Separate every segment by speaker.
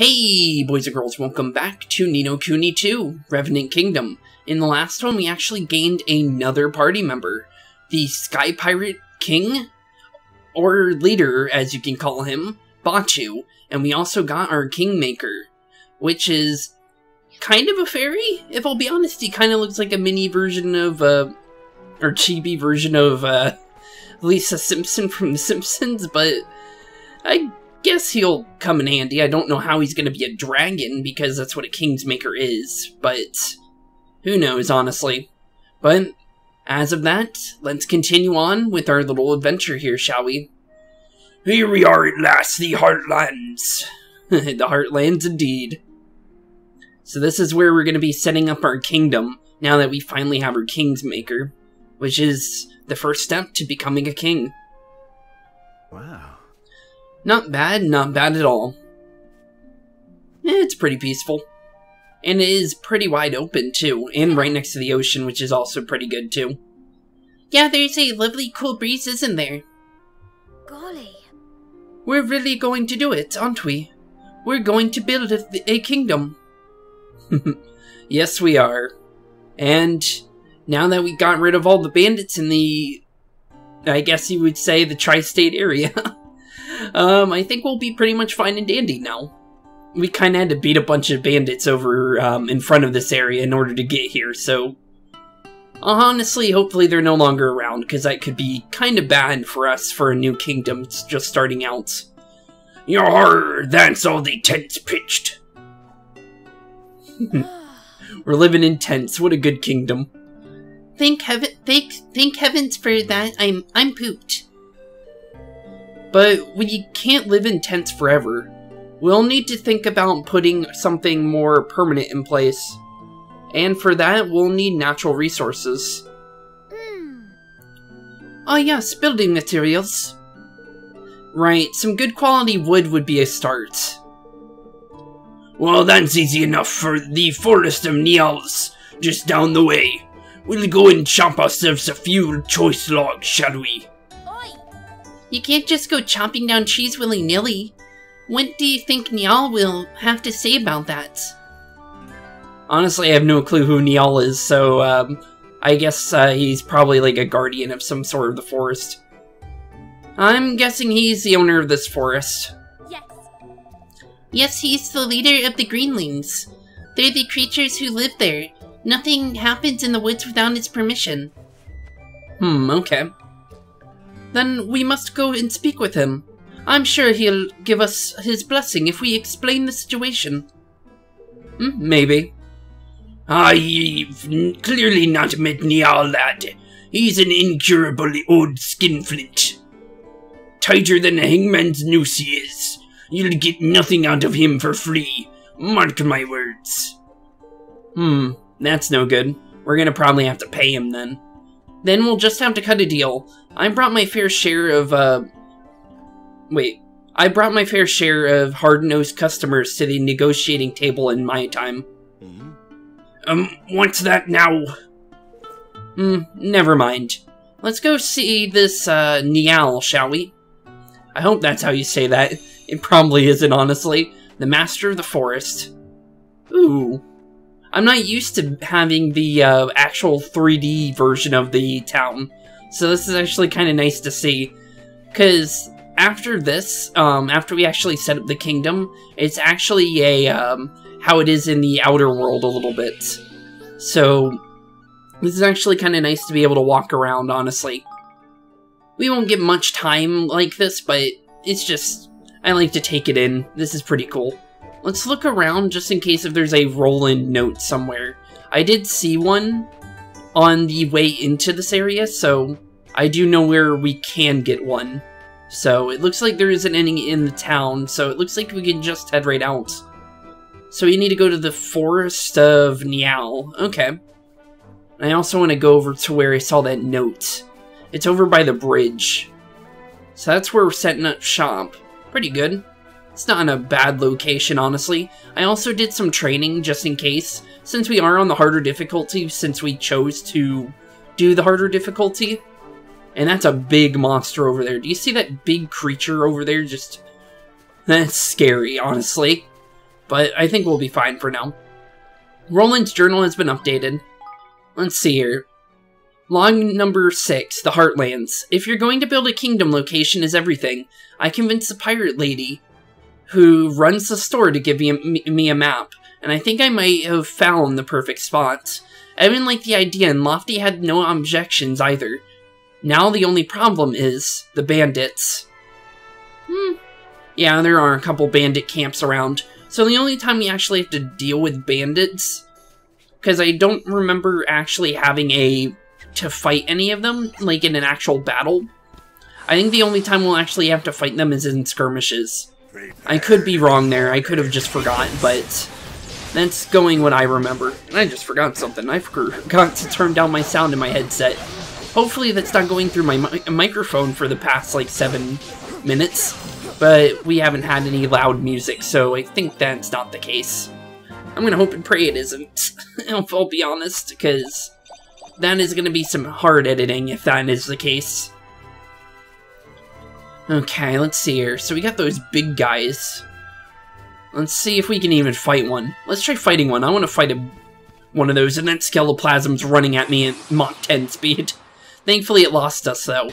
Speaker 1: Hey, boys and girls, welcome back to Ni No Kuni II, Revenant Kingdom. In the last one, we actually gained another party member, the Sky Pirate King, or leader, as you can call him, Batu, and we also got our Kingmaker, which is kind of a fairy, if I'll be honest. He kind of looks like a mini version of, or chibi version of, Lisa Simpson from The Simpsons, but I guess he'll come in handy. I don't know how he's going to be a dragon, because that's what a Kingmaker is, but who knows, honestly. But as of that, let's continue on with our little adventure here, shall we? Here we are at last, the Heartlands. The Heartlands, indeed. So this is where we're going to be setting up our kingdom, now that we finally have our Kingmaker, which is the first step to becoming a king.
Speaker 2: Wow.
Speaker 1: Not bad at all. It's pretty peaceful. And it is pretty wide open, too, and right next to the ocean, which is also pretty good, too. Yeah, there's a lovely cool breeze, isn't there?
Speaker 3: Golly.
Speaker 1: We're really going to do it, aren't we? We're going to build a kingdom. Yes, we are. And now that we got rid of all the bandits in the, I guess you would say, the tri-state area, I think we'll be pretty much fine and dandy now. We kind of had to beat a bunch of bandits over in front of this area in order to get here, so honestly, hopefully they're no longer around, because that could be kind of bad for us for a new kingdom just starting out. Yar, that's all the tents pitched. We're living in tents. What a good kingdom. Thank heavens for that. I'm pooped. But we can't live in tents forever. We'll need to think about putting something more permanent in place. And for that, we'll need natural resources. Ah yes, building materials. Right, some good quality wood would be a start. Well, that's easy enough for the Forest of Nials, just down the way. We'll go and chop ourselves a few choice logs, shall we? You can't just go chopping down trees willy-nilly. What do you think Nial will have to say about that? Honestly, I have no clue who Nial is, so I guess he's probably like a guardian of some sort of the forest. I'm guessing he's the owner of this forest.
Speaker 3: Yes.
Speaker 1: Yes, he's the leader of the Greenlings. They're the creatures who live there. Nothing happens in the woods without his permission. Okay. Then we must go and speak with him. I'm sure he'll give us his blessing if we explain the situation. Maybe. You've clearly not met Nial, lad. He's an incurably old skinflint. Tighter than a hangman's noose he is. You'll get nothing out of him for free. Mark my words. That's no good. We're gonna probably have to pay him then. Then we'll just have to cut a deal. I brought my fair share of, I brought my fair share of hard-nosed customers to the negotiating table in my time. What's that now? Never mind. Let's go see this, Nial, shall we? I hope that's how you say that. It probably isn't, honestly. The Master of the Forest. Ooh. I'm not used to having the, actual 3D version of the town. So this is actually kind of nice to see. Because after this, after we actually set up the kingdom, it's actually a, how it is in the outer world a little bit. So this is actually kind of nice to be able to walk around, honestly. We won't get much time like this, but it's just, I like to take it in. This is pretty cool. Let's look around just in case if there's a roll-in note somewhere. I did see one on the way into this area, so I do know where we can get one. So it looks like there isn't any in the town, so it looks like we can just head right out. So we need to go to the Forest of Nial. Okay. I also want to go over to where I saw that note. It's over by the bridge. So that's where we're setting up shop. Pretty good. It's not in a bad location, honestly. I also did some training just in case, since we are on the harder difficulty, since we chose to do the harder difficulty. And that's a big monster over there. Do you see that big creature over there? Just, that's scary, honestly. But I think we'll be fine for now. Roland's journal has been updated. Let's see here. Log number 6, the Heartlands. If you're going to build a kingdom, location is everything. I convinced the pirate lady who runs the store to give me a map, and I think I might have found the perfect spot. Evan liked the idea, and Lofty had no objections either. Now the only problem is the bandits. Yeah, there are a couple bandit camps around. So the only time we actually have to deal with bandits, because I don't remember actually having to fight any of them, like in an actual battle. I think the only time we'll actually have to fight them is in skirmishes. I could be wrong there, I could have just forgotten, but that's going what I remember. And I just forgot something, I forgot to turn down my sound in my headset. Hopefully that's not going through my microphone for the past like 7 minutes, but we haven't had any loud music, so I think that's not the case. I'm gonna hope and pray it isn't, if I'll be honest, because that is gonna be some hard editing if that is the case. Okay, let's see here. So we got those big guys. Let's see if we can even fight one. Let's try fighting one. I want to fight one of those, and that Skeleplasm's running at me at Mach 10 speed. Thankfully it lost us, though.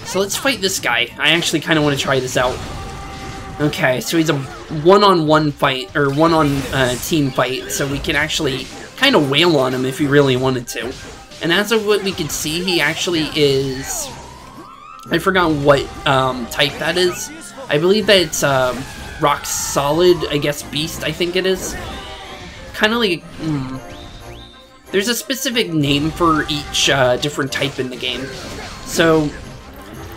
Speaker 1: So let's fight this guy. I actually kind of want to try this out. Okay, so he's a one-on-one fight, or one-on-team fight, so we can actually kind of wail on him if we really wanted to. And as of what we can see, he actually is... I forgot what type that is. I believe that it's rock solid, I guess beast, I think it is. Kind of like... There's a specific name for each different type in the game. So,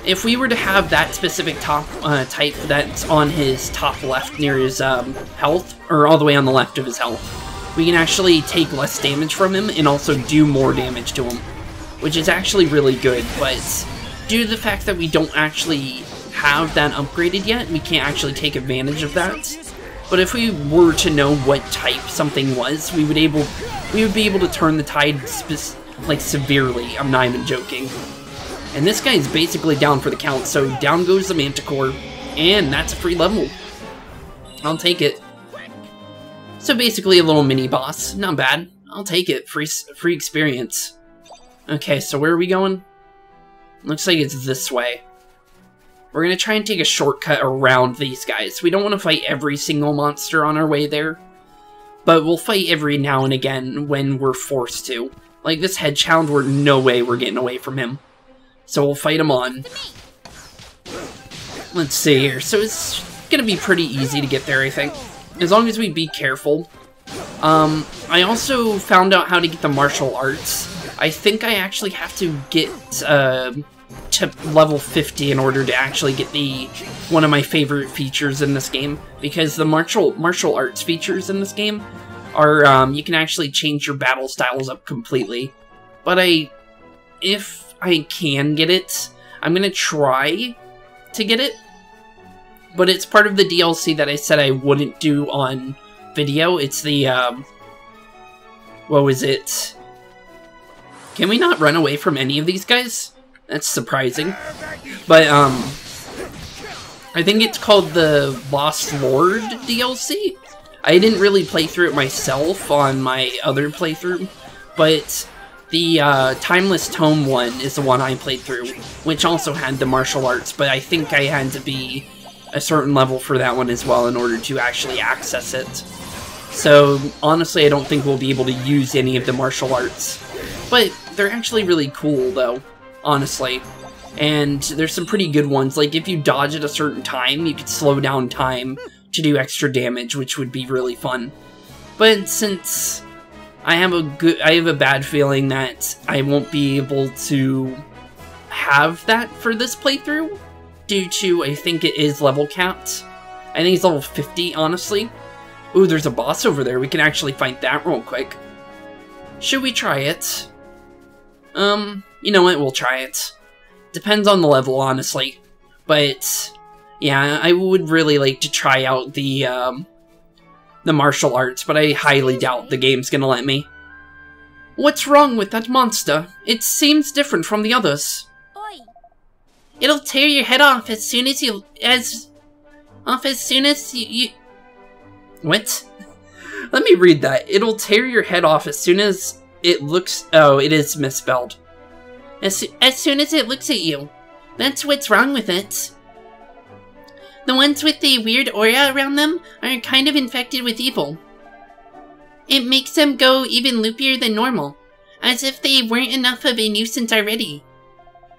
Speaker 1: if we were to have that specific type that's on his top left near his health, or all the way on the left of his health, we can actually take less damage from him and also do more damage to him, which is actually really good, but due to the fact that we don't actually have that upgraded yet, we can't actually take advantage of that. But if we were to know what type something was, we would be able to turn the tide like severely. I'm not even joking. And this guy is basically down for the count, so down goes the Manticore, and that's a free level. I'll take it. So basically a little mini boss, not bad. I'll take it. Free experience. Okay, so where are we going? Looks like it's this way. We're going to try and take a shortcut around these guys. We don't want to fight every single monster on our way there, but we'll fight every now and again when we're forced to. Like this Hedgehound, no way we're getting away from him. So we'll fight him on. Let's see here. So it's going to be pretty easy to get there, I think. As long as we be careful. I also found out how to get the martial arts. I think I actually have to get to level 50 in order to actually get one of my favorite features in this game, because the martial arts features in this game are you can actually change your battle styles up completely. But if I can get it, I'm gonna try to get it, but it's part of the DLC that I said I wouldn't do on video. It's the what was it? Can we not run away from any of these guys? That's surprising. But, I think it's called the Lost Lord DLC. I didn't really play through it myself on my other playthrough, but the Timeless Tome one is the one I played through, which also had the martial arts, but I think I had to be a certain level for that one as well in order to actually access it. So, honestly, I don't think we'll be able to use any of the martial arts. But they're actually really cool, though. Honestly. And there's some pretty good ones, like if you dodge at a certain time, you could slow down time to do extra damage, which would be really fun. But since I have a bad feeling that I won't be able to have that for this playthrough, due to, I think it is level capped. I think it's level 50, honestly. Ooh, there's a boss over there, we can actually fight that real quick. Should we try it? You know what, we'll try it. Depends on the level, honestly. But, yeah, I would really like to try out the martial arts, but I highly doubt the game's gonna let me. What's wrong with that monster? It seems different from the others.
Speaker 3: Oi.
Speaker 1: It'll tear your head off as soon as you... What? Let me read that. It'll tear your head off as soon as it looks... Oh, it is misspelled. As soon as it looks at you. That's what's wrong with it. The ones with the weird aura around them are kind of infected with evil. It makes them go even loopier than normal, as if they weren't enough of a nuisance already.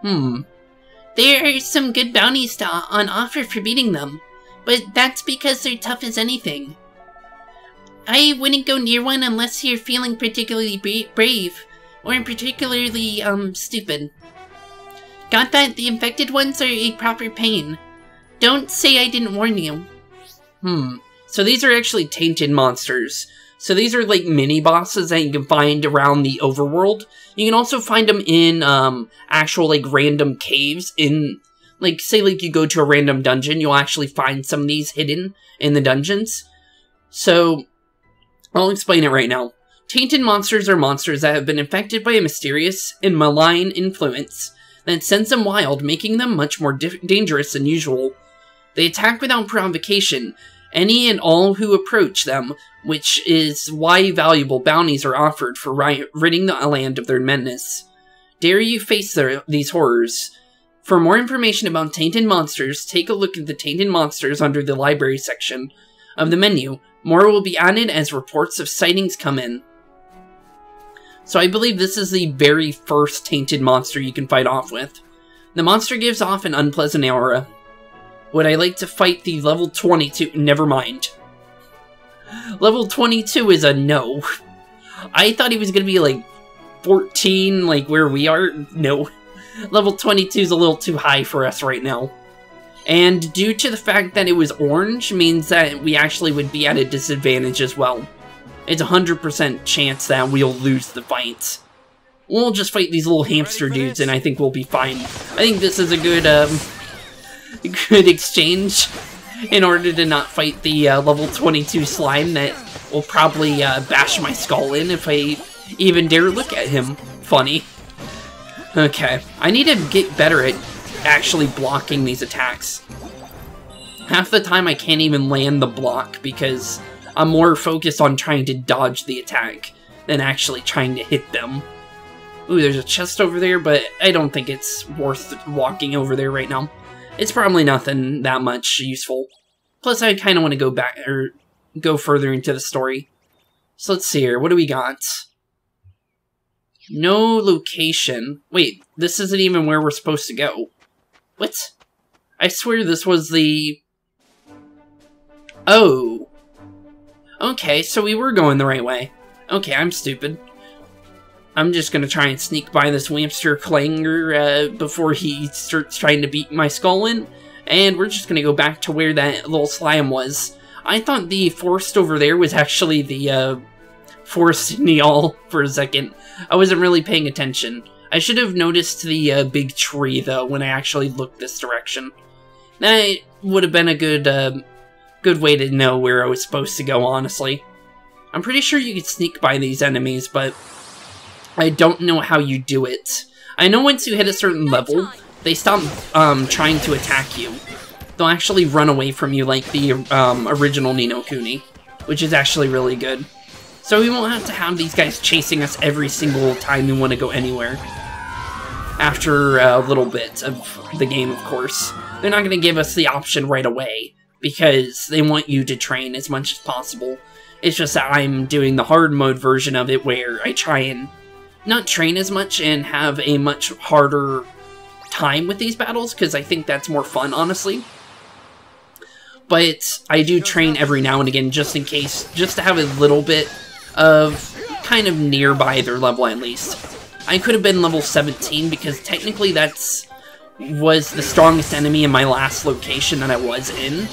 Speaker 1: There are some good bounties on offer for beating them, but that's because they're tough as anything. I wouldn't go near one unless you're feeling particularly brave, or particularly, stupid. Got that? The infected ones are a proper pain. Don't say I didn't warn you. So these are actually tainted monsters. So these are like mini-bosses that you can find around the overworld. You can also find them in, actual, like, random caves in, like, say, like, you go to a random dungeon, you'll actually find some of these hidden in the dungeons. So, I'll explain it right now. Tainted monsters are monsters that have been infected by a mysterious and malign influence that sends them wild, making them much more dangerous than usual. They attack without provocation any and all who approach them, which is why valuable bounties are offered for ridding the land of their menace. Dare you face these horrors? For more information about tainted monsters, take a look at the tainted monsters under the library section of the menu. More will be added as reports of sightings come in. So I believe this is the very first tainted monster you can fight off with. The monster gives off an unpleasant aura. Would I like to fight the level 22? Never mind. Level 22 is a no. I thought he was going to be like 14, like where we are. No. Level 22 is a little too high for us right now. And due to the fact that it was orange, means that we actually would be at a disadvantage as well. It's 100% chance that we'll lose the fight. We'll just fight these little hamster dudes and I think we'll be fine. I think this is a good exchange in order to not fight the level 22 slime that will probably bash my skull in if I even dare look at him. Funny. Okay, I need to get better at actually blocking these attacks. Half the time I can't even land the block because I'm more focused on trying to dodge the attack than actually trying to hit them. Ooh, there's a chest over there, but I don't think it's worth walking over there right now. It's probably nothing that much useful. Plus, I kind of want to go back, or go further into the story. So let's see here, what do we got? No location. Wait, this isn't even where we're supposed to go. What? I swear this was the... Oh. Okay, so we were going the right way. Okay, I'm stupid. I'm just gonna try and sneak by this Whamster Clanger before he starts trying to beat my skull in. And we're just gonna go back to where that little slime was. I thought the forest over there was actually the forest Niall for a second. I wasn't really paying attention. I should have noticed the big tree though when I actually looked this direction. That would have been a good way to know where I was supposed to go, honestly. I'm pretty sure you could sneak by these enemies, but I don't know how you do it. I know once you hit a certain level, they stop trying to attack you. They'll actually run away from you like the original Ni No Kuni, which is actually really good. So we won't have to have these guys chasing us every single time we want to go anywhere. After a little bit of the game, of course. They're not going to give us the option right away, because they want you to train as much as possible. It's just that I'm doing the hard mode version of it where I try and not train as much and have a much harder time with these battles, because I think that's more fun, honestly. But I do train every now and again just in case, just to have a little bit of kind of nearby their level at least. I could have been level 17 because technically was the strongest enemy in my last location that I was in.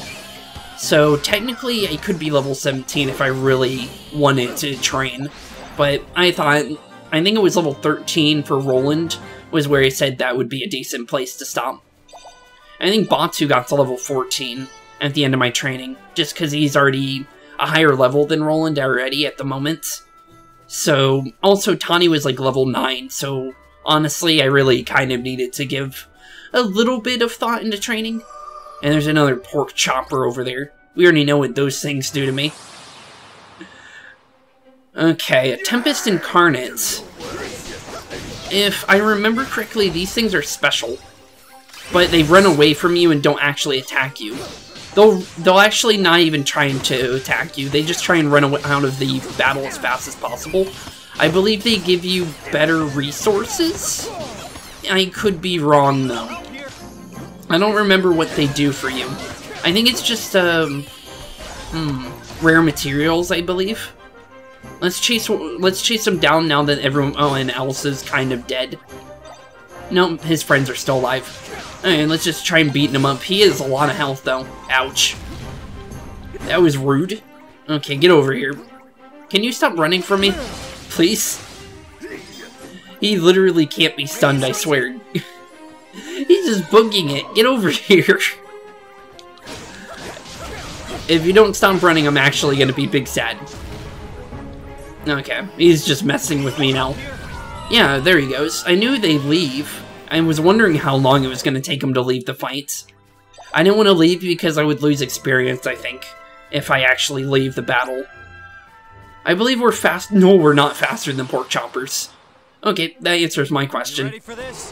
Speaker 1: So technically I could be level 17 if I really wanted to train. But I think it was level 13 for Roland was where he said that would be a decent place to stop. I think Batu got to level 14 at the end of my training, just because he's already a higher level than Roland already at the moment. So, also Tani was like level 9, so honestly I really kind of needed to give a little bit of thought into training. And there's another pork chopper over there. We already know what those things do to me. Okay, a Tempest Incarnate. If I remember correctly, these things are special. But they run away from you and don't actually attack you. They'll actually not even trying to attack you. They just try and run out of the battle as fast as possible. I believe they give you better resources? I could be wrong, though. I don't remember what they do for you. I think it's just, rare materials, I believe. Let's chase him down now that everyone else is kind of dead. No, his friends are still alive. Alright, let's just try and beat him up. He has a lot of health, though. Ouch. That was rude. Okay, get over here. Can you stop running from me? Please? He literally can't be stunned, I swear. He's just boogieing it. Get over here. If you don't stop running, I'm actually gonna be big sad. Okay, he's just messing with me now. Yeah, there he goes. I knew they'd leave. I was wondering how long it was going to take him to leave the fight. I didn't want to leave because I would lose experience, I think, if I actually leave the battle. I believe we're fast. No, we're not faster than pork choppers. Okay, that answers my question.
Speaker 4: Ready for this?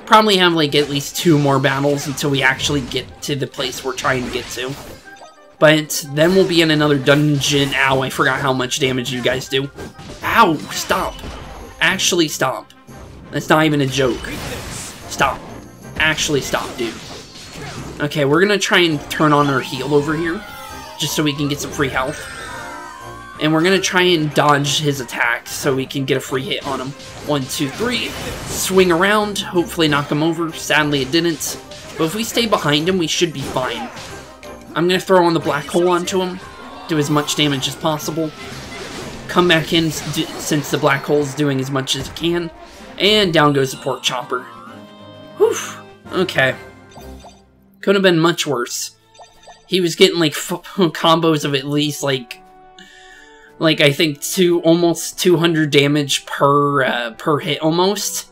Speaker 1: Probably have like at least 2 more battles until we actually get to the place we're trying to get to. But then we'll be in another dungeon. Ow, I forgot how much damage you guys do. Ow, stop. Actually stop. That's not even a joke. Stop. Actually stop, dude. Okay, we're gonna try and turn on our heal over here, just so we can get some free health. And we're gonna try and dodge his attacks so we can get a free hit on him. 1, 2, 3. Swing around, hopefully knock him over. Sadly it didn't. But if we stay behind him, we should be fine. I'm gonna throw on the black hole onto him, do as much damage as possible. Come back in since the black hole is doing as much as it can. And down goes the pork chopper. Whew. Okay. Could have been much worse. He was getting like combos of at least like I think almost 200 damage per hit almost.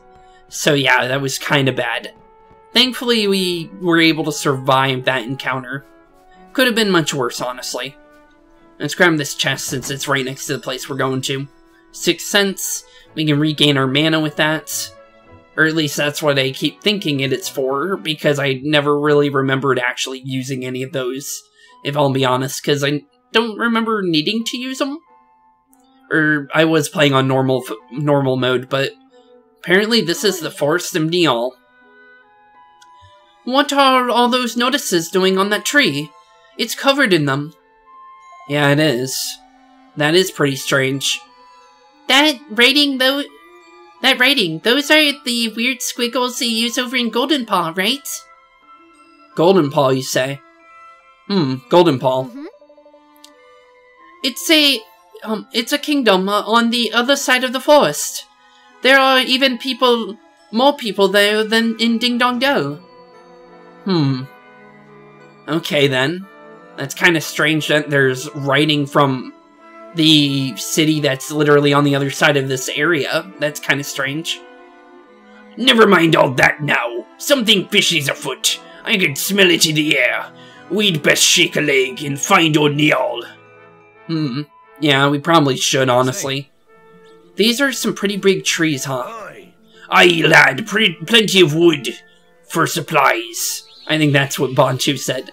Speaker 1: So yeah, that was kind of bad. Thankfully, we were able to survive that encounter. Could have been much worse, honestly. Let's grab this chest since it's right next to the place we're going to. 6 cents. We can regain our mana with that. Or at least that's what I keep thinking it's for, because I never really remembered actually using any of those, if I'll be honest, because I don't remember needing to use them. Or I was playing on normal mode, but apparently this is the Forest of Niall. What are all those notices doing on that tree? It's covered in them. Yeah, it is. That is pretty strange. That writing, those are the weird squiggles they use over in Golden Paw, right? Golden Paw, you say? Golden Paw.
Speaker 3: Mm-hmm.
Speaker 1: It's a kingdom on the other side of the forest. There are even more people there than in Ding Dong Dell. Okay then. That's kind of strange that there's writing from the city that's literally on the other side of this area. That's kind of strange. Never mind all that now. Something fishy's afoot. I can smell it in the air. We'd best shake a leg and find old Niall. Yeah, we probably should, honestly. These are some pretty big trees, huh? Aye, lad. Plenty of wood for supplies. I think that's what Bonchu said.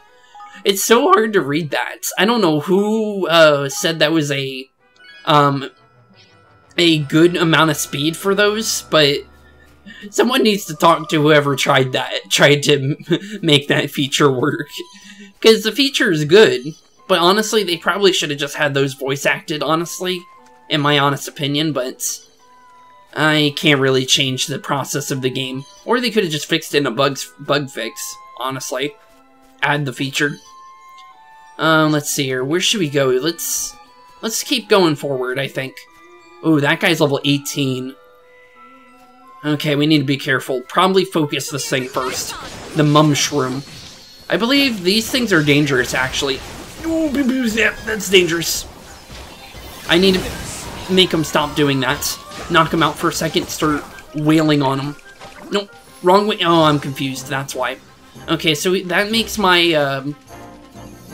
Speaker 1: It's so hard to read that. I don't know who said that was a good amount of speed for those, but someone needs to talk to whoever tried to make that feature work. Because the feature is good, but honestly, they probably should have just had those voice acted, honestly, in my honest opinion, but I can't really change the process of the game. Or they could have just fixed it in a bug fix, honestly. Add the feature. Let's see here. Where should we go? Let's keep going forward, I think. Ooh, that guy's level 18. Okay, we need to be careful. Probably focus this thing first. The mum shroom. I believe these things are dangerous, actually. Ooh, that's dangerous. I need to make him stop doing that. Knock him out for a second, start wailing on him. Nope, wrong way. Oh, I'm confused, that's why. Okay, so that makes my,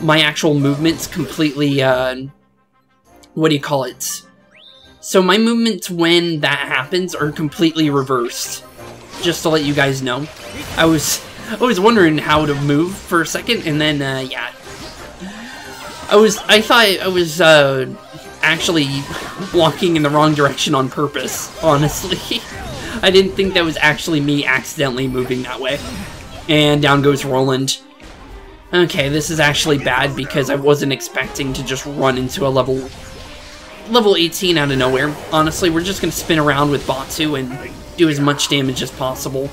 Speaker 1: my actual movements completely, what do you call it? So my movements when that happens are completely reversed. Just to let you guys know. I was wondering how to move for a second, and then, yeah. I thought I was, actually walking in the wrong direction on purpose, honestly. I didn't think that was actually me accidentally moving that way. And down goes Roland. Okay, this is actually bad because I wasn't expecting to just run into a level 18 out of nowhere. Honestly, we're just gonna spin around with Batu and do as much damage as possible.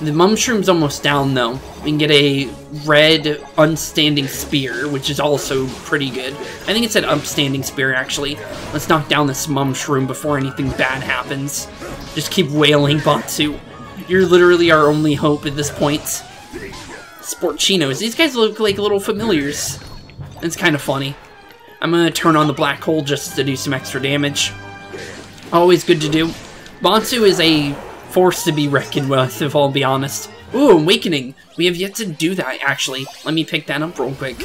Speaker 1: The Mushroom's almost down, though. We can get a red unstanding spear, which is also pretty good. I think it said upstanding spear, actually. Let's knock down this Mushroom before anything bad happens. Just keep wailing, Batu. You're literally our only hope at this point. Sportchinos. These guys look like little familiars. It's kind of funny. I'm gonna turn on the black hole just to do some extra damage. Always good to do. Batu is a force to be reckoned with, if I'll be honest. Ooh, Awakening! We have yet to do that, actually. Let me pick that up real quick.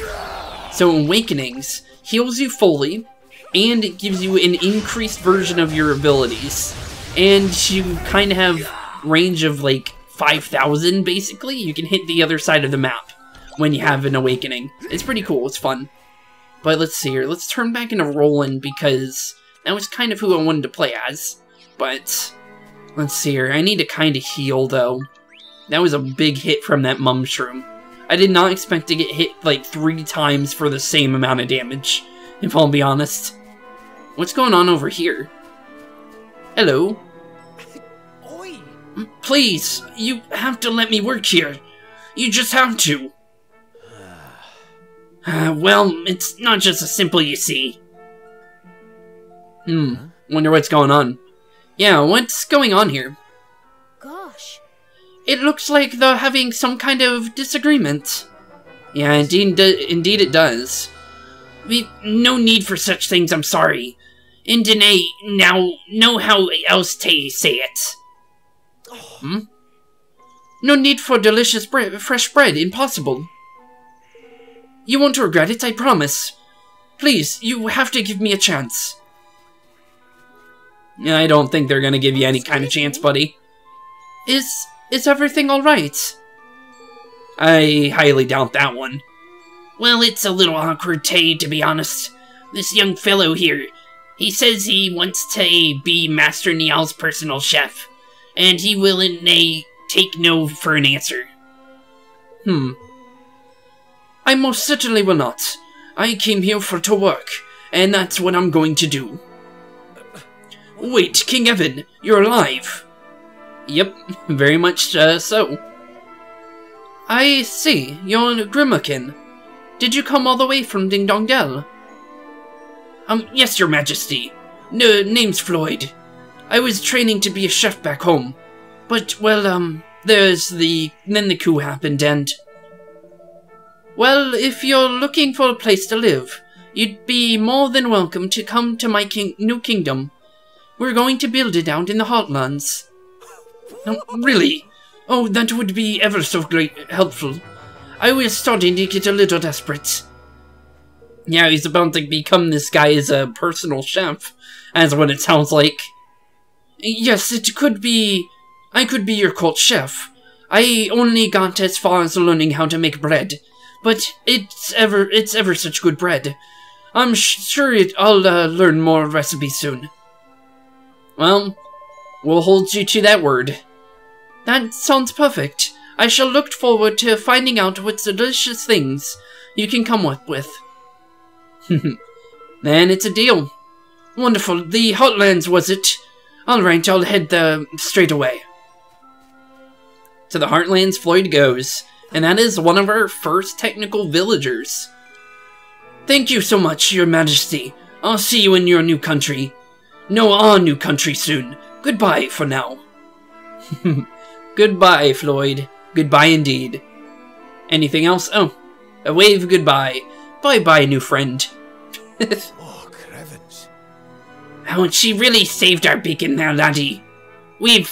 Speaker 1: So, Awakenings heals you fully, and it gives you an increased version of your abilities. And you kind of have range of, like, 5,000, basically. You can hit the other side of the map when you have an Awakening. It's pretty cool, it's fun. But let's see here. Let's turn back into Roland, because that was kind of who I wanted to play as. But let's see here. I need to kind of heal, though. That was a big hit from that Mushroom. I did not expect to get hit, like, 3 times for the same amount of damage, if I'll be honest. What's going on over here? Hello?
Speaker 2: Oi!
Speaker 1: Please, you have to let me work here. You just have to. Well, it's not just as simple, you see. Wonder what's going on. Yeah, what's going on here?
Speaker 3: Gosh.
Speaker 1: It looks like they're having some kind of disagreement. Yeah, indeed it does. We've no need for such things, I'm sorry. And Danae now know how else to say it. No need for delicious fresh bread, impossible. You won't regret it, I promise. Please, you have to give me a chance. I don't think they're gonna give you any kind of chance, buddy. Is everything alright? I highly doubt that one. Well, it's a little awkward, Tay, to be honest. This young fellow here, he says he wants to be Master Nial's personal chef, and he will take no for an answer. I most certainly will not. I came here to work, and that's what I'm going to do. Wait, King Evan, you're alive. Yep, very much so. I see, you're Grimakin. Did you come all the way from Ding Dong Dell? Yes, your majesty. No, name's Floyd. I was training to be a chef back home. But, well, then the coup happened and... Well, if you're looking for a place to live, you'd be more than welcome to come to my new kingdom. We're going to build it out in the Heartlands. No, really? Oh, that would be ever so helpful. I was starting to get a little desperate. Yeah, he's about to become this guy as a personal chef, as what it sounds like. Yes, it could be... I could be your court chef. I only got as far as learning how to make bread, but it's ever such good bread. I'm sure I'll learn more recipes soon. Well, we'll hold you to that word. That sounds perfect. I shall look forward to finding out what delicious things you can come up with. Then it's a deal. Wonderful. The Heartlands, was it? Alright, I'll head there straight away. To the Heartlands Floyd goes, and that is one of our first technical villagers. Thank you so much, your majesty. I'll see you in your new country. No, our new country soon. Goodbye for now. Goodbye, Floyd. Goodbye indeed. Anything else? Oh, a wave goodbye. Bye-bye, new friend.
Speaker 2: Oh, Crevens.
Speaker 1: Oh, she really saved our beacon there, laddie. We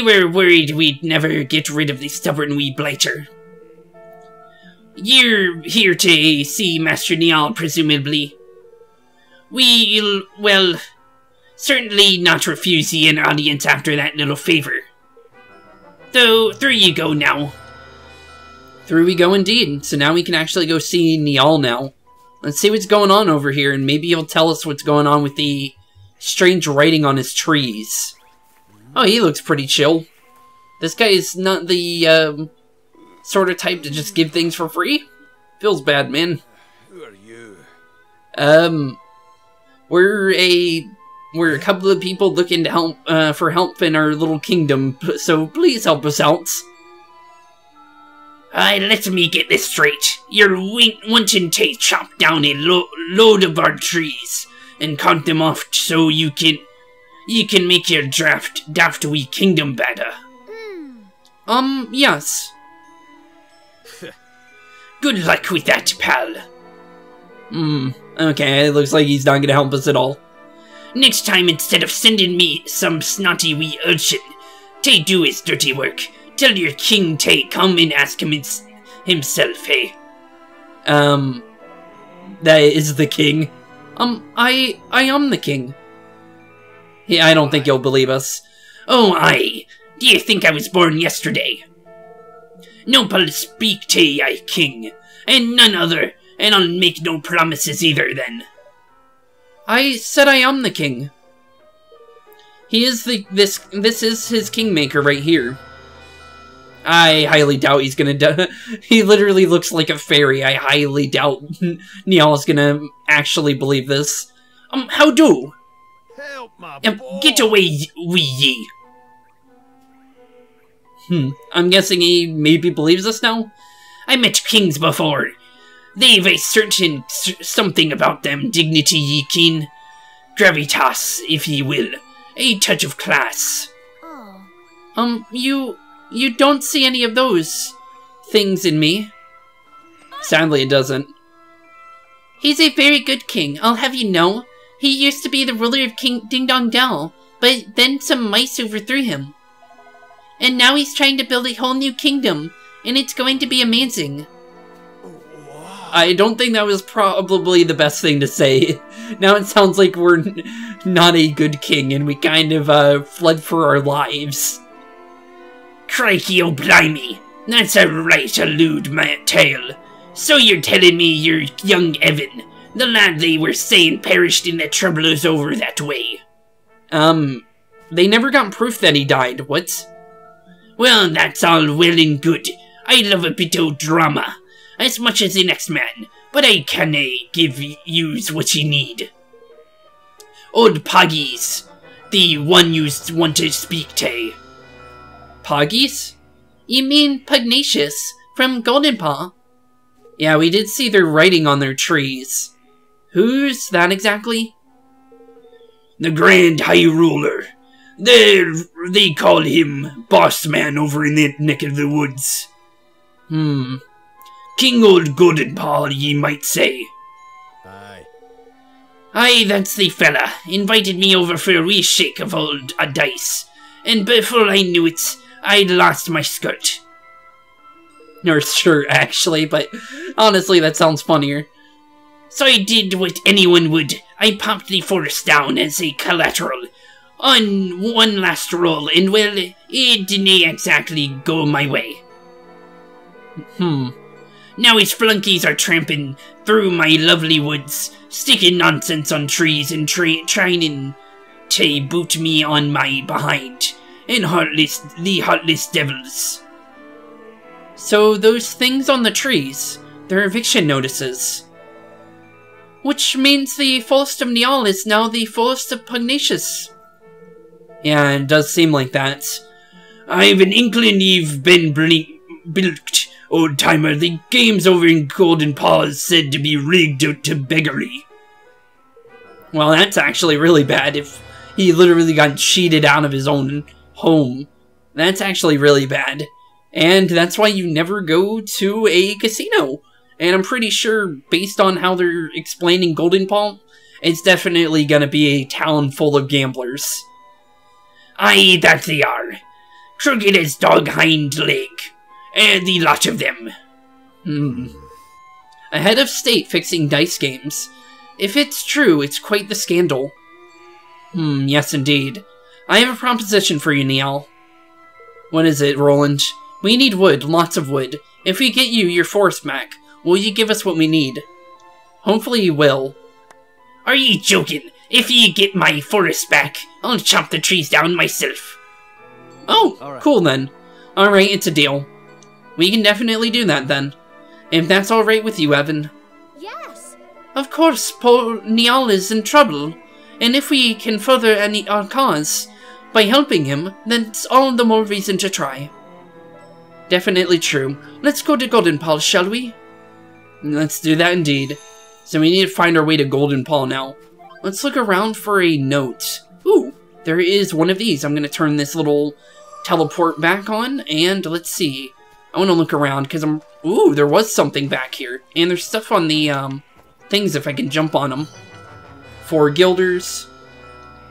Speaker 1: were worried we'd never get rid of the stubborn wee blighter. You're here to see Master Nial, presumably. Well, Certainly not refusing an audience after that little favor. So, through you go now. Through we go indeed. So now we can actually go see Niall now. Let's see what's going on over here, and maybe he'll tell us what's going on with the strange writing on his trees. Oh, he looks pretty chill. This guy is not the, sort of type to just give things for free. Feels bad, man.
Speaker 2: Who are you?
Speaker 1: We're a couple of people looking to help, for help in our little kingdom, so please help us out. Let me get this straight. You're wanting to chop down a load of our trees and cut them off so you can make your daft wee kingdom better. Yes. Good luck with that, pal. Okay, it looks like he's not gonna help us at all. Next time, instead of sending me some snotty wee urchin, Tay do his dirty work. Tell your king Tay come and ask him himself, hey? That is the king. I am the king. Yeah, I don't think you'll believe us. Oh, aye. Do you think I was born yesterday? No, I'll speak to I king, and none other, and I'll make no promises either then. I said I am the king. He is this is his kingmaker right here. I highly doubt he's gonna do. He literally looks like a fairy. I highly doubt Niall is gonna actually believe this. How do?
Speaker 2: Help my
Speaker 1: Get away, wee ye. I'm guessing he maybe believes us now? I met kings before. They've a certain something about them, dignity ye ken. Gravitas, if ye will. A touch of class.
Speaker 3: Oh.
Speaker 1: You don't see any of those things in me. Sadly, it doesn't. He's a very good king, I'll have you know. He used to be the ruler of King Ding Dong Dell, but then some mice overthrew him. And now he's trying to build a whole new kingdom, and it's going to be amazing. I don't think that was probably the best thing to say. Now it sounds like we're not a good king, and we kind of fled for our lives. Crikey, oh blimey, that's a right lewd tale. So you're telling me your young Evan, the lad they were saying perished in the troubles over that way? They never got proof that he died, what? Well, that's all well and good. I love a bit of drama, as much as the next man, but I canna give yous what you need. Old Poggies, the one you want to speak to. Poggies? You mean Pugnacious, from Golden Paw? Yeah, we did see their writing on their trees. Who's that exactly? The Grand High Ruler. They call him Boss Man over in that neck of the woods. King Old Golden Paw, ye might say.
Speaker 2: Aye.
Speaker 1: Aye, that's the fella. Invited me over for a wee shake of old dice. And before I knew it, I'd lost my skirt. Or shirt, actually, but honestly, that sounds funnier. So I did what anyone would. I popped the forest down as a collateral on one last roll, and well, it didn't exactly go my way. Now his flunkies are tramping through my lovely woods, sticking nonsense on trees and trying to boot me on my behind, and the heartless devils. So those things on the trees, they're eviction notices. Which means the Forest of Niall is now the Forest of Pugnacious. Yeah, it does seem like that. I've an inkling you've been bilked, old-timer. The game's over in Golden Paw is said to be rigged out to beggary. Well, that's actually really bad if he literally got cheated out of his own home. That's actually really bad. And that's why you never go to a casino. And I'm pretty sure, based on how they're explaining Golden Paw, it's definitely gonna be a town full of gamblers. Aye, that they are. Crooked as dog hind leg. The lot of them. A head of state fixing dice games. If it's true, it's quite the scandal. Yes indeed. I have a proposition for you, Niall. What is it, Roland? We need wood, lots of wood. If we get you your forest back, will you give us what we need? Hopefully you will. Are you joking? If you get my forest back, I'll chop the trees down myself. Oh, right. Cool then. Alright, it's a deal. We can definitely do that then. If that's alright with you, Evan.
Speaker 3: Yes.
Speaker 1: Of course, poor Niall is in trouble. And if we can further our cause by helping him, then it's all the more reason to try. Definitely true. Let's go to Golden Paul, shall we? Let's do that indeed. So we need to find our way to Golden Paul now. Let's look around for a note. Ooh, there is one of these. I'm going to turn this little teleport back on, and let's see. I want to look around, because ooh, there was something back here. And there's stuff on the, things if I can jump on them. 4 guilders.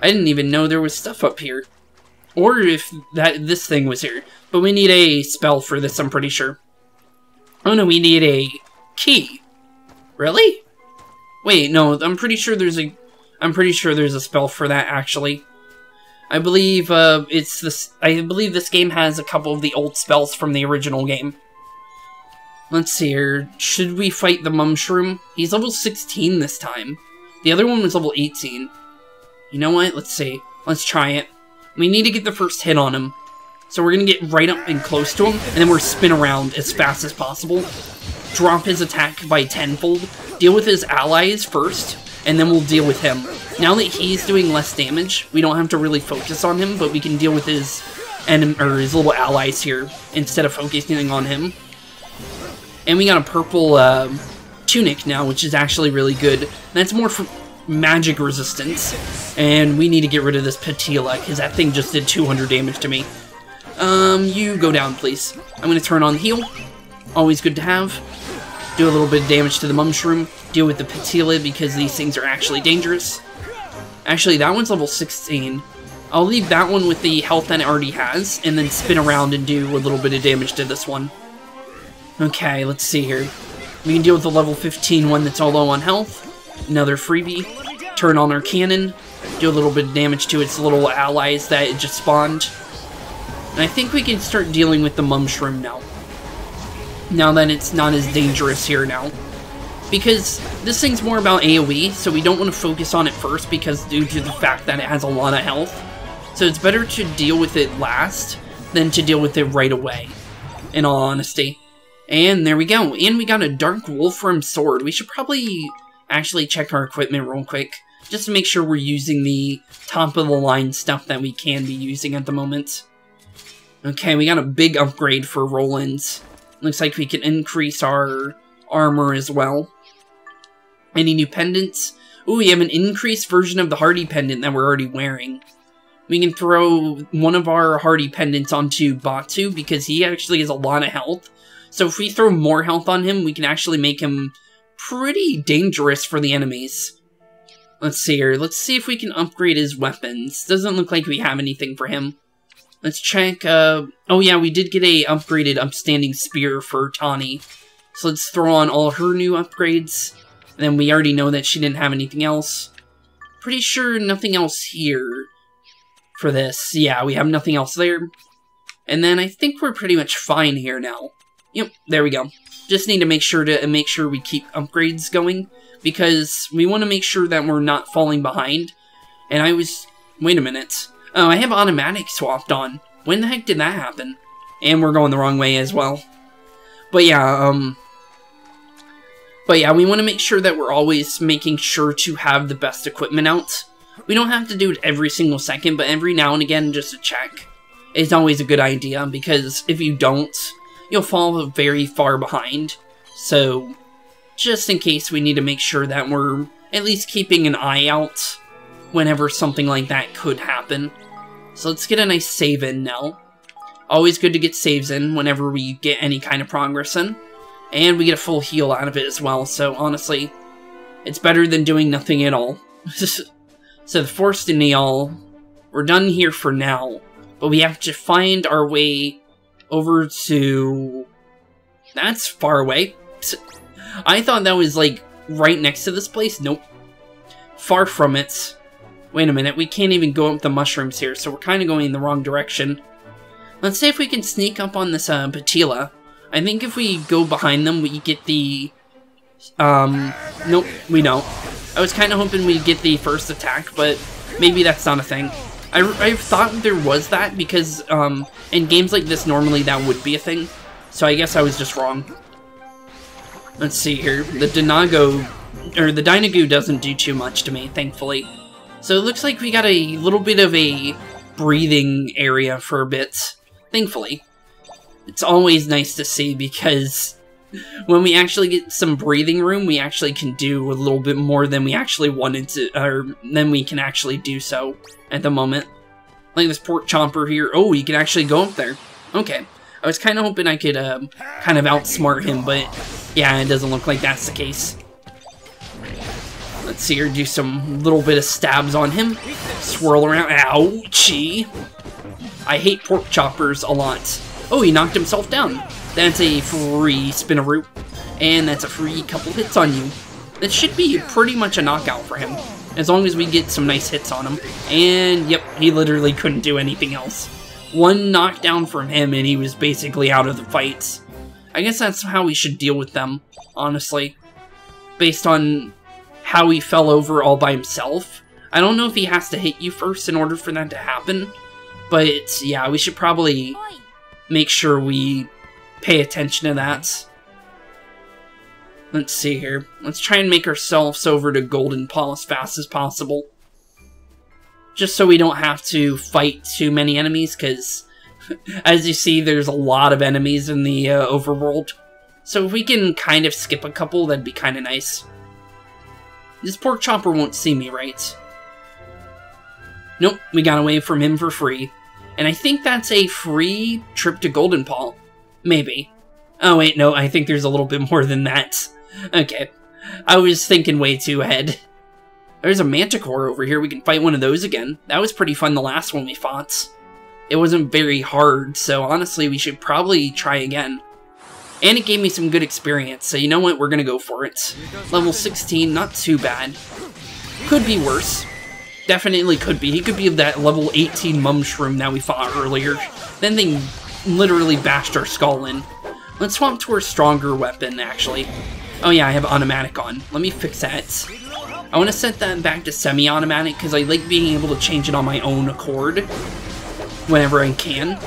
Speaker 1: I didn't even know there was stuff up here. Or if this thing was here. But we need a spell for this, I'm pretty sure. Oh no, we need a key. Really? Wait, no, I'm pretty sure there's a spell for that, actually. I believe, I believe this game has a couple of the old spells from the original game. Let's see here. Should we fight the Mumshroom? He's level 16 this time. The other one was level 18. You know what? Let's see. Let's try it. We need to get the first hit on him. So we're going to get right up and close to him, and then we're spin around as fast as possible. Drop his attack by tenfold. Deal with his allies first, and then we'll deal with him. Now that he's doing less damage, we don't have to really focus on him, but we can deal with his his little allies here instead of focusing on him. And we got a purple tunic now, which is actually really good. That's more for magic resistance, and we need to get rid of this Patila because that thing just did 200 damage to me. You go down, please. I'm going to turn on the heal. Always good to have. Do a little bit of damage to the Mumshroom. Deal with the Patila because these things are actually dangerous. Actually, that one's level 16. I'll leave that one with the health that it already has, and then spin around and do a little bit of damage to this one. Okay, let's see here. We can deal with the level 15 one that's all low on health. Another freebie. Turn on our cannon. Do a little bit of damage to its little allies that it just spawned. And I think we can start dealing with the Mumshroom now. Now that it's not as dangerous here now. Because this thing's more about AoE, so we don't want to focus on it first because due to the fact that it has a lot of health. So it's better to deal with it last than to deal with it right away, in all honesty. And there we go. And we got a Dark Wolfram sword. We should probably actually check our equipment real quick, just to make sure we're using the top-of-the-line stuff that we can be using at the moment. Okay, we got a big upgrade for Roland's. Looks like we can increase our armor as well. Any new pendants? Ooh, we have an increased version of the Hardy pendant that we're already wearing. We can throw one of our Hardy pendants onto Batu because he actually has a lot of health. So if we throw more health on him, we can actually make him pretty dangerous for the enemies. Let's see here. Let's see if we can upgrade his weapons. Doesn't look like we have anything for him. Let's check, oh yeah, we did get a upgraded upstanding spear for Tawny. So let's throw on all her new upgrades. And then we already know that she didn't have anything else. Pretty sure nothing else here for this. Yeah, we have nothing else there. And then I think we're pretty much fine here now. Yep, there we go. Just need to make sure we keep upgrades going. Because we want to make sure that we're not falling behind. And wait a minute. Oh, I have automatic swapped on. When the heck did that happen? And we're going the wrong way as well. But yeah, we want to make sure that we're always making sure to have the best equipment out. We don't have to do it every single second, but every now and again, just to check. It's always a good idea, because if you don't, you'll fall very far behind. So, just in case, we need to make sure that we're at least keeping an eye out whenever something like that could happen. So let's get a nice save in now. Always good to get saves in whenever we get any kind of progress in. And we get a full heal out of it as well, so honestly, it's better than doing nothing at all. So the Forest of Niall, we're done here for now, but we have to find our way over to... That's far away. I thought that was like right next to this place. Nope. Far from it. Wait a minute, we can't even go up the mushrooms here, so we're kind of going in the wrong direction. Let's see if we can sneak up on this Patila. I think if we go behind them, we get the... Nope, we don't. I was kind of hoping we'd get the first attack, but maybe that's not a thing. I thought there was that because in games like this, normally that would be a thing. So I guess I was just wrong. Let's see here. The Dynagu doesn't do too much to me, thankfully. So it looks like we got a little bit of a breathing area for a bit, thankfully. It's always nice to see because when we actually get some breathing room, we actually can do a little bit more than we actually wanted to, or than we can actually do so at the moment. Like this pork chomper here. Oh, you can actually go up there. Okay. I was kind of hoping I could kind of outsmart him, but yeah, it doesn't look like that's the case. Let's see here, do some little bit of stabs on him. Swirl around. Ouchie! I hate pork choppers a lot. Oh, he knocked himself down. That's a free spin-a-root. And that's a free couple hits on you. That should be pretty much a knockout for him, as long as we get some nice hits on him. And, yep, he literally couldn't do anything else. One knockdown from him and he was basically out of the fights. I guess that's how we should deal with them, honestly. Based on how he fell over all by himself. I don't know if he has to hit you first in order for that to happen. But, yeah, we should probably make sure we pay attention to that. Let's see here. Let's try and make ourselves over to Golden Paw as fast as possible. Just so we don't have to fight too many enemies, because as you see, there's a lot of enemies in the overworld. So if we can kind of skip a couple, that'd be kind of nice. This pork chopper won't see me, right? Nope, we got away from him for free. And I think that's a free trip to Golden Paw. Maybe. Oh wait, no, I think there's a little bit more than that. Okay. I was thinking way too ahead. There's a manticore over here. We can fight one of those again. That was pretty fun the last one we fought. It wasn't very hard, so honestly, we should probably try again. And it gave me some good experience, so you know what? We're gonna go for it. Level 16, not too bad. Could be worse. Definitely could be. He could be that level 18 Mumshroom that we fought earlier. Then they literally bashed our skull in. Let's swap to our stronger weapon, actually. Oh yeah, I have automatic on. Let me fix that. I want to set that back to semi-automatic because I like being able to change it on my own accord whenever I can.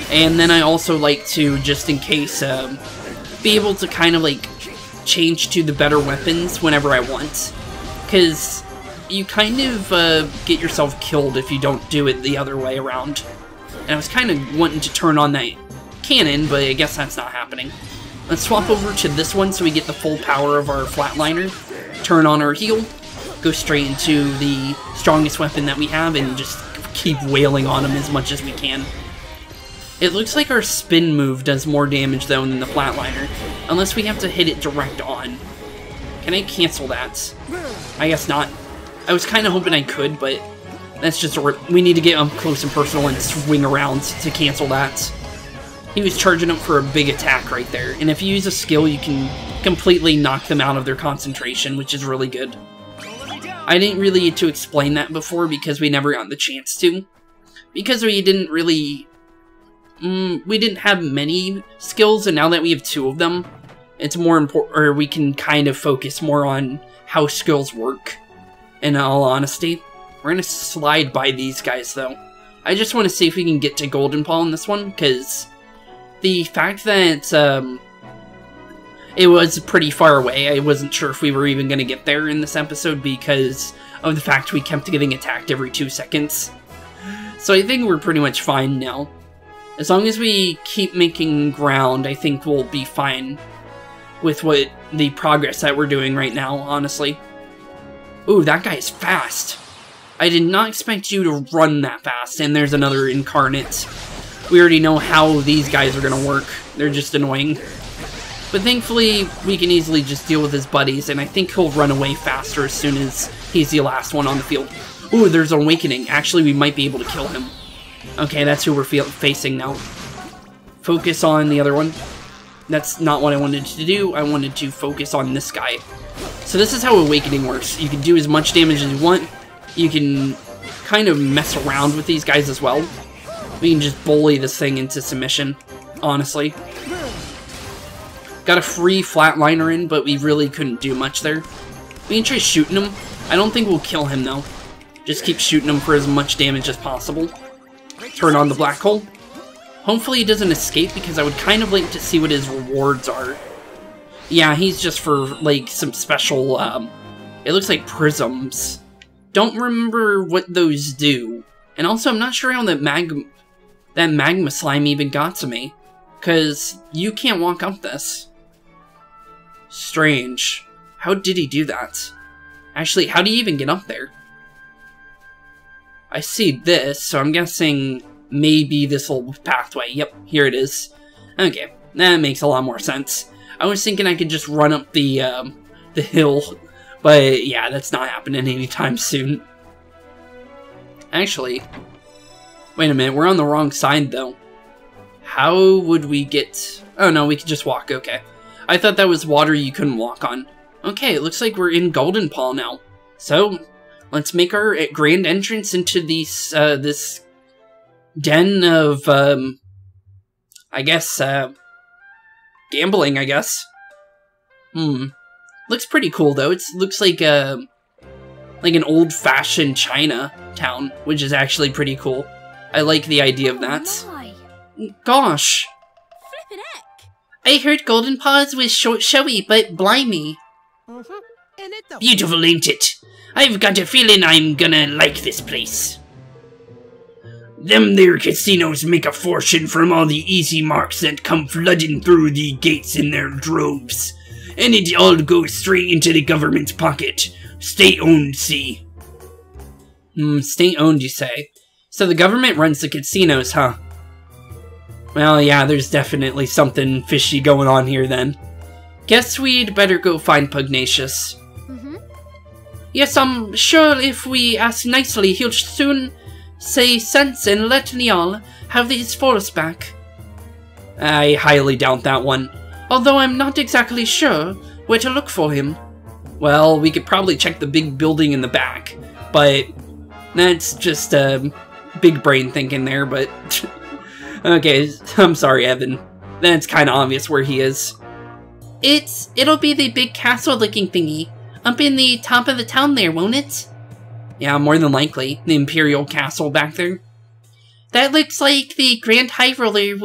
Speaker 1: And then I also like to, just in case, be able to kind of like change to the better weapons whenever I want. Because you kind of get yourself killed if you don't do it the other way around. And I was kind of wanting to turn on that cannon, but I guess that's not happening. Let's swap over to this one so we get the full power of our flatliner. Turn on our heal, go straight into the strongest weapon that we have, and just keep wailing on him as much as we can. It looks like our spin move does more damage, though, than the flatliner, unless we have to hit it direct on. Can I cancel that? I guess not. I was kind of hoping I could, but that's just we need to get up close and personal and swing around to cancel that. He was charging up for a big attack right there, and if you use a skill, you can completely knock them out of their concentration, which is really good. I didn't really get to explain that before because we never got the chance to. Because we didn't really... we didn't have many skills, and now that we have 2 of them, it's more important, or we can kind of focus more on how skills work, in all honesty. We're gonna slide by these guys, though. I just want to see if we can get to Golden Paw in this one, because the fact that it was pretty far away, I wasn't sure if we were even going to get there in this episode because of the fact we kept getting attacked every 2 seconds. So I think we're pretty much fine now. As long as we keep making ground, I think we'll be fine with what the progress that we're doing right now, honestly. Ooh, that guy is fast. I did not expect you to run that fast, and there's another incarnate. We already know how these guys are going to work. They're just annoying. But thankfully, we can easily just deal with his buddies, and I think he'll run away faster as soon as he's the last one on the field. Ooh, there's an awakening. Actually, we might be able to kill him. Okay, that's who we're facing now. Focus on the other one. That's not what I wanted to do. I wanted to focus on this guy. So this is how awakening works. You can do as much damage as you want, you can kind of mess around with these guys as well. We can just bully this thing into submission, honestly. Got a free flatliner in, but we really couldn't do much there. We can try shooting him. I don't think we'll kill him, though. Just keep shooting him for as much damage as possible. Turn on the black hole. Hopefully he doesn't escape, because I would kind of like to see what his rewards are. Yeah, he's just for, like, some special, it looks like prisms. Don't remember what those do. And also, I'm not sure how that magma slime even got to me. Because you can't walk up this. Strange. How did he do that? Actually, how do you even get up there? I see this, so I'm guessing maybe this little pathway. Yep, here it is. Okay, that makes a lot more sense. I was thinking I could just run up the hill, but yeah, that's not happening anytime soon. Actually, wait a minute, we're on the wrong side though. How would we get... Oh no, we could just walk, okay. I thought that was water you couldn't walk on. Okay, it looks like we're in Golden Paw now. So, let's make our grand entrance into these, this den of, I guess, gambling, I guess. Looks pretty cool, though. It looks like an old-fashioned China town, which is actually pretty cool. I like the idea of that. Gosh.
Speaker 3: Flippin' heck.
Speaker 1: I heard Golden Paws was showy, but blimey. Beautiful, ain't it? I've got a feeling I'm gonna like this place. Them there casinos make a fortune from all the easy marks that come flooding through the gates in their droves. And it all goes straight into the government's pocket. State-owned, see. State-owned, you say? So the government runs the casinos, huh? Well, yeah, there's definitely something fishy going on here, then. Guess we'd better go find Pugnacious. Yes, I'm sure if we ask nicely, he'll soon say sense and let Niall have his forest back. I highly doubt that one. Although I'm not exactly sure where to look for him. Well, we could probably check the big building in the back, but that's just big brain thinking there, but... Okay, I'm sorry, Evan. That's kind of obvious where he is. It'll be the big castle-looking thingy. Up in the top of the town there, won't it? Yeah, more than likely. The Imperial Castle back there. That looks like the Grand High Roller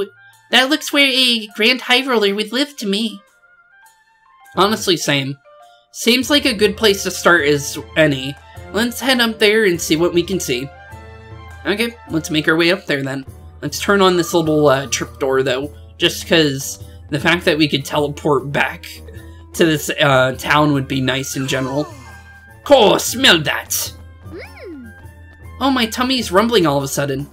Speaker 1: that looks where a Grand High Roller would live to me. Honestly, same. Seems like a good place to start as any. Let's head up there and see what we can see. Okay, let's make our way up there then. Let's turn on this little trapdoor though, just because the fact that we could teleport back to this town would be nice in general. Oh, smell that! Oh, my tummy's rumbling all of a sudden.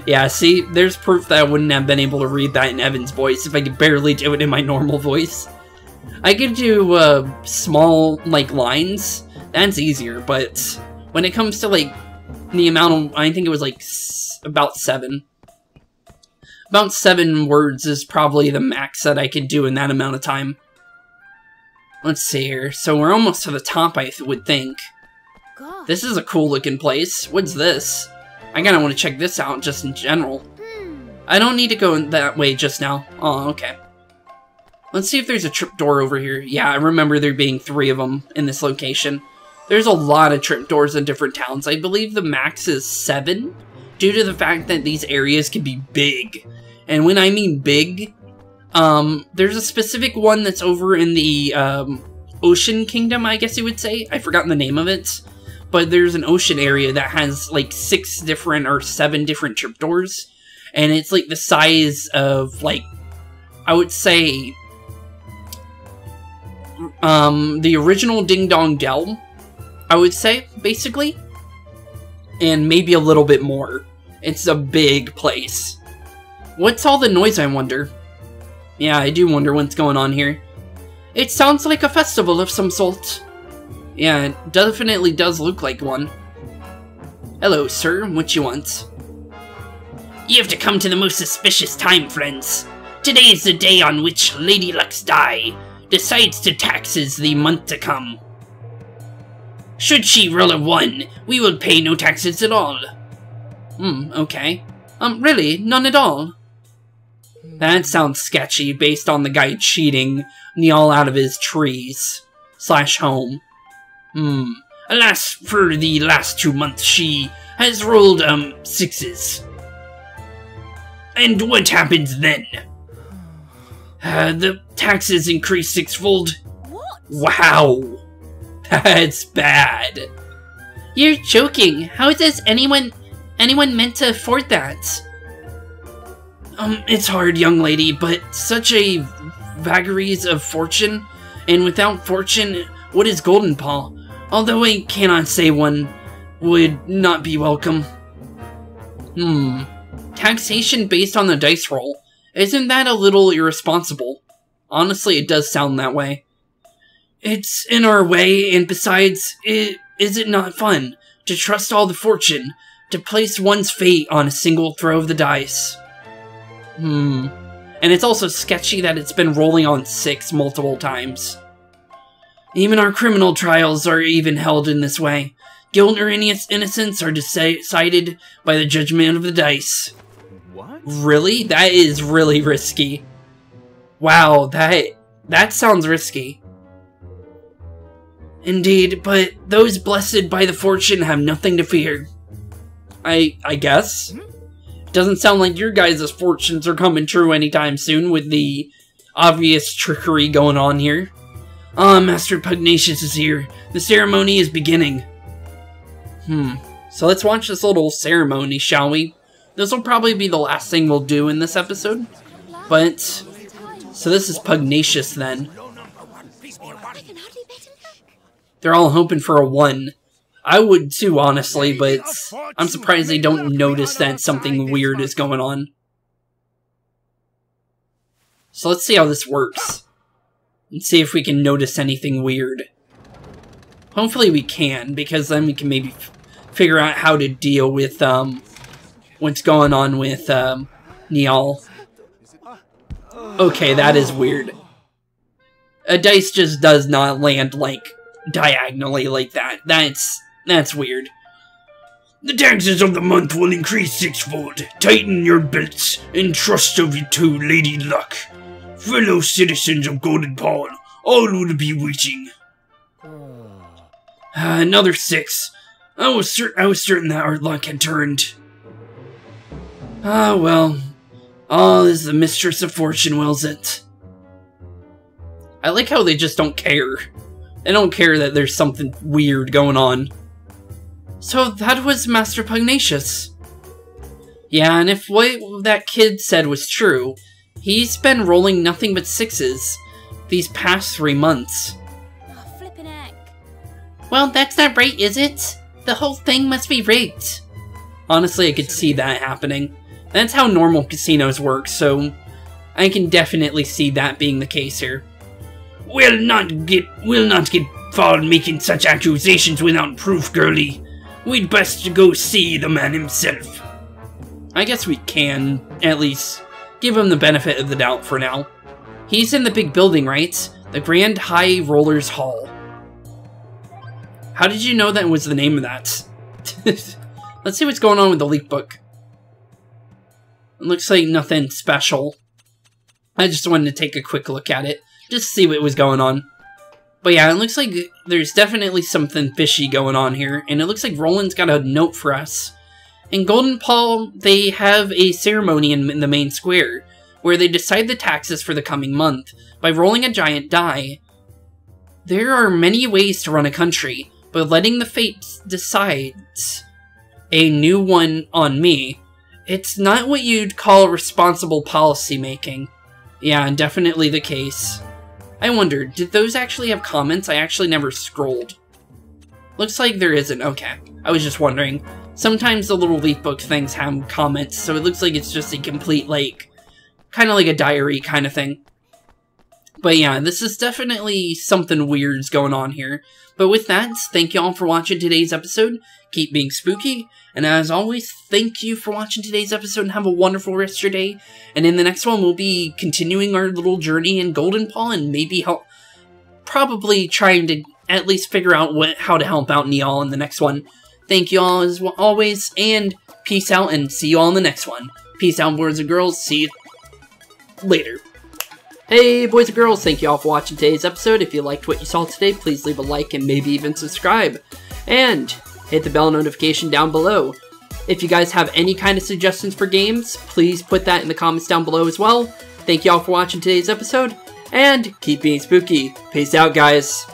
Speaker 1: Yeah, see, there's proof that I wouldn't have been able to read that in Evan's voice if I could barely do it in my normal voice. I could do small, like, lines. That's easier, but when it comes to, like, the amount of, I think it was, like, about 7. About 7 words is probably the max that I could do in that amount of time. Let's see here. So we're almost to the top, I would think.
Speaker 3: God.
Speaker 1: This is a cool looking place. What's this? I kinda want to check this out just in general. I don't need to go that way just now. Oh, okay. Let's see if there's a trapdoor over here. Yeah, I remember there being 3 of them in this location. There's a lot of trapdoors in different towns. I believe the max is 7, due to the fact that these areas can be big. And when I mean big, there's a specific one that's over in the Ocean Kingdom, I guess you would say. I've forgotten the name of it. But there's an ocean area that has like 6 different or 7 different trapdoors. And it's like the size of, like, I would say, the original Ding Dong Dell, I would say, basically. And maybe a little bit more. It's a big place. What's all the noise, I wonder? Yeah, I do wonder what's going on here. It sounds like a festival of some sort. Yeah, it definitely does look like one. Hello, sir. What you want? You have to come to the most suspicious time, friends. Today is the day on which Lady Luck's Dye decides to taxes the month to come. Should she roll a 1, we will pay no taxes at all. Okay. Really? None at all? That sounds sketchy based on the guy cheating Niall out of his trees. / home. Alas, for the last 2 months she has rolled, 6s. And what happens then? The taxes increase 6-fold.
Speaker 3: What?
Speaker 1: Wow. That's bad. You're joking. How is anyone meant to afford that? It's hard, young lady, but such a vagaries of fortune, and without fortune, what is Golden Paw? Although I cannot say one would not be welcome. Taxation based on the dice roll. Isn't that a little irresponsible? Honestly, it does sound that way. It's in our way, and besides, is it not fun to trust all the fortune, to place one's fate on a single throw of the dice? And it's also sketchy that it's been rolling on 6 multiple times. Even our criminal trials are even held in this way. Guilt or innocence are decided by the judgment of the dice.
Speaker 2: What?
Speaker 1: Really? That is really risky. Wow, that sounds risky. Indeed, but those blessed by the fortune have nothing to fear. I guess? Doesn't sound like your guys' fortunes are coming true anytime soon with the obvious trickery going on here. Master Pugnacious is here. The ceremony is beginning. So let's watch this little ceremony, shall we? This will probably be the last thing we'll do in this episode. But, so this is Pugnacious then. They're all hoping for a 1. I would too, honestly, but I'm surprised they don't notice that something weird is going on. So let's see how this works. And see if we can notice anything weird. Hopefully we can, because then we can maybe figure out how to deal with what's going on with Niall. Okay, that is weird. A dice just does not land, like, diagonally like that. That's weird. The taxes of the month will increase 6-fold. Tighten your belts and trust of you to Lady Luck. Fellow citizens of Golden Paw, all will be waiting. Another 6. I was certain that our luck had turned. Well, all is the mistress of fortune wills it. I like how they just don't care. They don't care that there's something weird going on. So that was Master Pugnacious. Yeah, and if what that kid said was true, he's been rolling nothing but 6s these past 3 months.
Speaker 3: Oh, flippin' heck.
Speaker 1: Well, that's not right, is it? The whole thing must be rigged. Honestly, I could see that happening. That's how normal casinos work, so I can definitely see that being the case here. We'll not get far making such accusations without proof, girlie. We'd best go see the man himself. I guess we can, at least, give him the benefit of the doubt for now. He's in the big building, right? The Grand High Rollers Hall. How did you know that was the name of that? Let's see what's going on with the leak book. It looks like nothing special. I just wanted to take a quick look at it, just to see what was going on. But yeah, it looks like there's definitely something fishy going on here, and it looks like Roland's got a note for us. In Golden Paw, they have a ceremony in the main square, where they decide the taxes for the coming month by rolling a giant die. There are many ways to run a country, but letting the fates decide a new one on me, it's not what you'd call responsible policy making. Yeah, definitely the case. I wonder, did those actually have comments? I actually never scrolled. Looks like there isn't. Okay. I was just wondering. Sometimes the little leaf book things have comments, so it looks like it's just a complete, like, kind of like a diary kind of thing. But yeah, this is definitely something weird's going on here. But with that, thank you all for watching today's episode. Keep being spooky. And as always, thank you for watching today's episode and have a wonderful rest of your day. And in the next one, we'll be continuing our little journey in Golden Paw and maybe probably trying to at least figure out how to help out Niall in the next one. Thank you all as always, and peace out, and see you all in the next one. Peace out, boys and girls. See you later. Hey, boys and girls, thank you all for watching today's episode. If you liked what you saw today, please leave a like and maybe even subscribe. And hit the bell notification down below. If you guys have any kind of suggestions for games, please put that in the comments down below as well. Thank you all for watching today's episode, and keep being spooky. Peace out, guys.